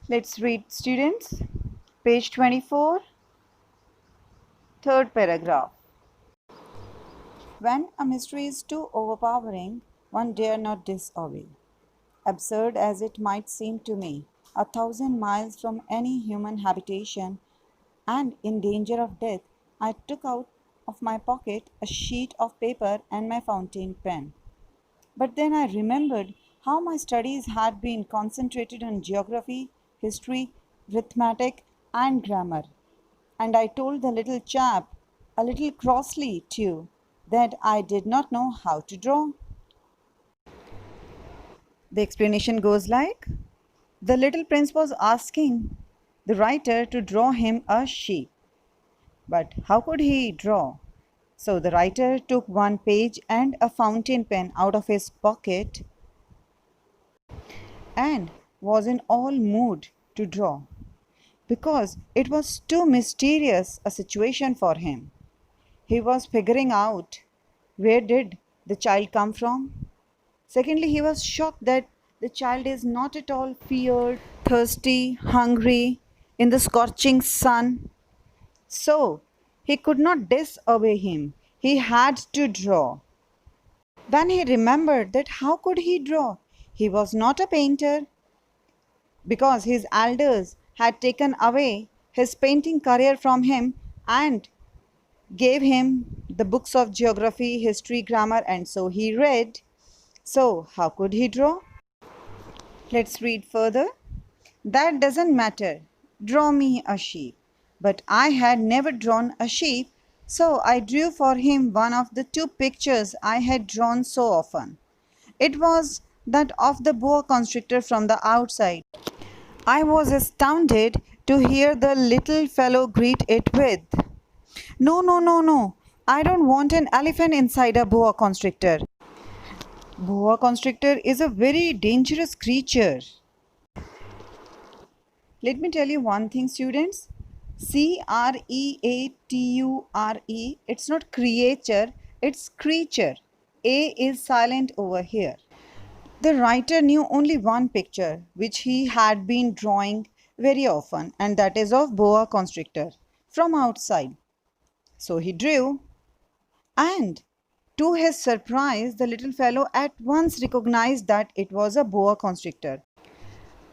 Let's read, students. Page 24, third paragraph. When a mystery is too overpowering, one dare not disobey. Absurd as it might seem to me, 1,000 miles from any human habitation and in danger of death, I took out of my pocket a sheet of paper and my fountain pen. But then I remembered how my studies had been concentrated on geography, history, arithmetic, and grammar. And I told the little chap, a little crossly too, that I did not know how to draw. The explanation goes like the little prince was asking the writer to draw him a sheep. But how could he draw? So the writer took one page and a fountain pen out of his pocket and was in all mood to draw because it was too mysterious a situation for him. He was figuring out where did the child come from. Secondly, he was shocked that the child is not at all feared, thirsty, hungry in the scorching sun. So he could not disobey him. He had to draw. Then he remembered that how could he draw? He was not a painter because his elders had taken away his painting career from him and gave him the books of geography, history, grammar, and so he read. So, how could he draw? Let's read further. That doesn't matter. Draw me a sheep. But I had never drawn a sheep, so I drew for him one of the two pictures I had drawn so often. It was that of the boa constrictor from the outside. I was astounded to hear the little fellow greet it with, "No, no, no, no. I don't want an elephant inside a boa constrictor. Boa constrictor is a very dangerous creature." Let me tell you one thing, students. Creature, it's not creature, it's creature. A is silent over here. The writer knew only one picture which he had been drawing very often, and that is of boa constrictor from outside. So he drew, and to his surprise, the little fellow at once recognized that it was a boa constrictor.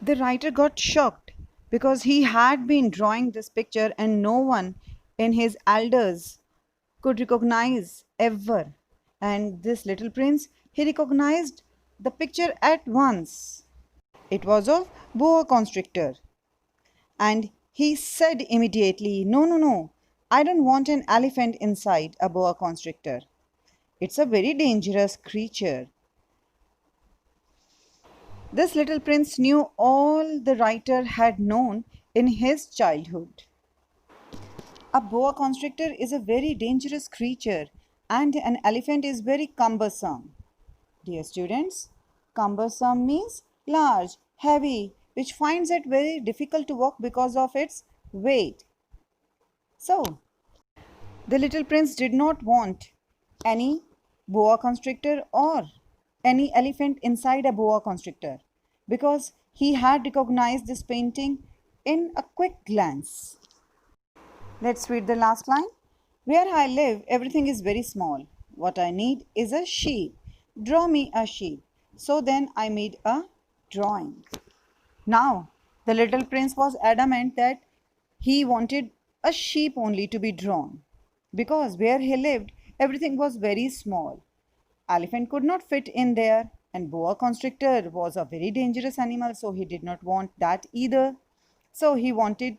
The writer got shocked because he had been drawing this picture and no one in his elders could recognize ever. And this little prince, he recognized the picture at once. It was of boa constrictor. And he said immediately, "No, no, no, I don't want an elephant inside a boa constrictor. It's a very dangerous creature." This little prince knew all the writer had known in his childhood. A boa constrictor is a very dangerous creature and an elephant is very cumbersome. Dear students, cumbersome means large, heavy, which finds it very difficult to walk because of its weight. So, the little prince did not want any boa constrictor or any elephant inside a boa constrictor because he had recognized this painting in a quick glance. Let's read the last line. Where I live, everything is very small. What I need is a sheep. Draw me a sheep. So then I made a drawing. Now, the little prince was adamant that he wanted a sheep only to be drawn because where he lived, everything was very small. Elephant could not fit in there, and boa constrictor was a very dangerous animal, so he did not want that either. So he wanted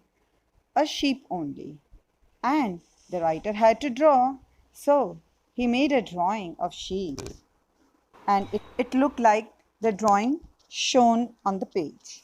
a sheep only. And the writer had to draw, so he made a drawing of sheep. And it looked like the drawing shown on the page.